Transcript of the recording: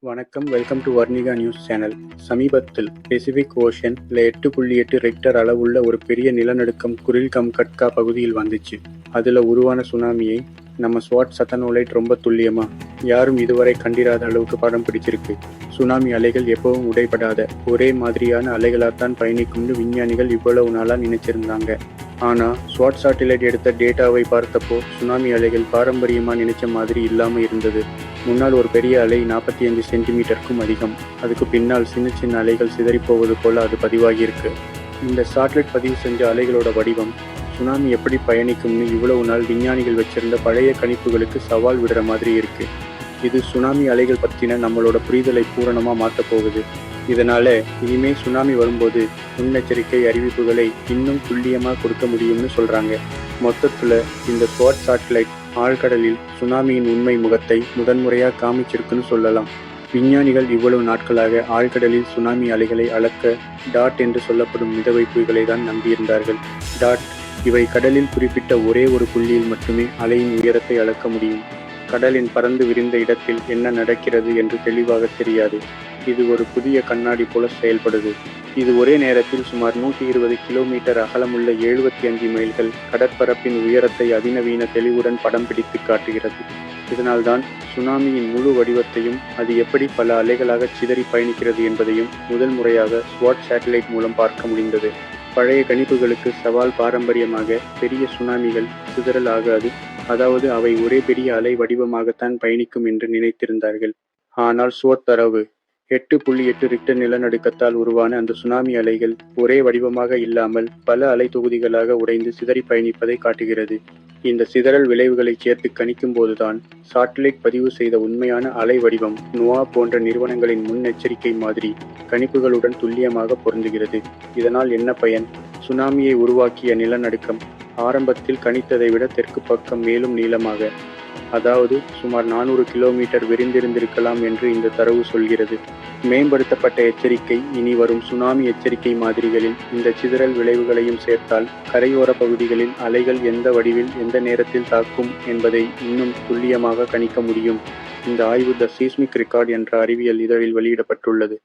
வணக்கம். Welcome to Varnika news channel. சமீபத்தில் Pacific ஓஷன்ல 8.8 Richter அளவுள்ள ஒரு பெரிய நிலநடுக்கம் குரில்கம் கட்கா பகுதியில் வந்துச்சு. அதுல உருவான சுனாமியை நம்ம ஸ்வாட் சத்தனோலைட் ரொம்ப துல்லியமா யாரும் இதுவரை கண்டிராத அளவுக்கு படம் பிடிச்சிருக்கு. சுனாமி அலைகள் எப்பவும் உடைபடாத ஒரே மாதிரியான அலைகளாத்தான் பயணிக்கும்னு விஞ்ஞானிகள் இவ்வளவு நாளா நினைச்சிருந்தாங்க. ஆனா ஸ்வாட் சாட்டிலைட் எடுத்த டேட்டாவை பார்த்தப்போ சுனாமி அலைகள் பாரம்பரியமா நினைச்ச மாதிரி இல்லாம இருந்தது. முன்னால் ஒரு பெரிய அலை 45 சென்டிமீட்டருக்கும் அதிகம், அதுக்கு பின்னால் சின்ன சின்ன அலைகள் சிதறிப்போவது போல அது பதிவாகியிருக்கு. இந்த சாட்டிலைட் பதிவு செஞ்ச அலைகளோட வடிவம் சுனாமி எப்படி பயணிக்கும்னு இவ்வளவு நாள் விஞ்ஞானிகள் வச்சிருந்த பழைய கணிப்புகளுக்கு சவால் விடுற மாதிரி இருக்கு. இது சுனாமி அலைகள் பற்றின நம்மளோட புரிதலை பூரணமா மாற்றப் போகுது. இதனால இனிமே சுனாமி வரும்போது முன்னெச்சரிக்கை அறிவிப்புகளை இன்னும் துல்லியமா கொடுக்க முடியும்னு சொல்றாங்க. மொத்தத்துல இந்த ஸ்வாட் சாட்டிலைட் ஆழ்கடலில் சுனாமியின் உண்மை முகத்தை முதன்முறையா காமிச்சிருக்குன்னு சொல்லலாம். விஞ்ஞானிகள் இவ்வளவு நாட்களாக ஆழ்கடலில் சுனாமி அலைகளை அளக்க டாட் என்று சொல்லப்படும் மிதவைப்புகளை தான் நம்பியிருந்தார்கள். டாட் இவை கடலில் குறிப்பிட்ட ஒரே ஒரு புள்ளியில் மட்டுமே அலையின் உயரத்தை அளக்க முடியும். கடலின் பறந்து விரிந்த இடத்தில் என்ன நடக்கிறது என்று தெளிவாக தெரியாது. இது ஒரு புதிய கண்ணாடி போல செயல்படுது. இது ஒரே நேரத்தில் சுமார் 120 கிலோமீட்டர் அகலமுள்ள 75 மைல்கள் கடற்பரப்பின் உயரத்தை அதிநவீன தெளிவுடன் படம் பிடித்து காட்டுகிறது. இதனால்தான் சுனாமியின் முழு வடிவத்தையும் அது எப்படி பல அலைகளாக சிதறி பயணிக்கிறது என்பதையும் முதல் முறையாக ஸ்வாட் சேட்டலைட் மூலம் பார்க்க முடிந்தது. பழைய கணிப்புகளுக்கு சவால் பாரம்பரியமாக பெரிய சுனாமிகள் சிதறல் ஆகாது, அதாவது அவை ஒரே பெரிய அலை வடிவமாகத்தான் பயணிக்கும் என்று நினைத்திருந்தார்கள். ஆனால் ஸ்வாட் தரவு 8.8 ரிக்டர் நிலநடுக்கத்தால் உருவான அந்த சுனாமி அலைகள் ஒரே வடிவமாக இல்லாமல் பல அலை தொகுதிகளாக உடைந்து சிதறி பயணிப்பதை காட்டுகிறது. இந்த சிதறல் விளைவுகளை சேர்த்து கணிக்கும் போதுதான் சாட்டிலைட் பதிவு செய்த உண்மையான அலை வடிவம் நோவா போன்ற நிறுவனங்களின் முன்னெச்சரிக்கை மாதிரி கணிப்புகளுடன் துல்லியமாக பொருந்துகிறது. இதனால் என்ன பயன்? சுனாமியை உருவாக்கிய நிலநடுக்கம் ஆரம்பத்தில் கணித்ததை விட தெற்கு பக்கம் மேலும் நீளமாக, அதாவது சுமார் 400 கிலோமீட்டர் விரிந்திருந்திருக்கலாம் என்று இந்த தரவு சொல்கிறது. மேம்படுத்தப்பட்ட எச்சரிக்கை இனி வரும் சுனாமி எச்சரிக்கை மாதிரிகளில் இந்த சிதறல் விளைவுகளையும் சேர்த்தால் கரையோர பகுதிகளில் அலைகள் எந்த வடிவில் எந்த நேரத்தில் தாக்கும் என்பதை இன்னும் துல்லியமாக கணிக்க முடியும். இந்த ஆய்வு த சீஸ்மிக் ரெக்கார்ட் என்ற அறிவியல் இதழில் வெளியிடப்பட்டுள்ளது.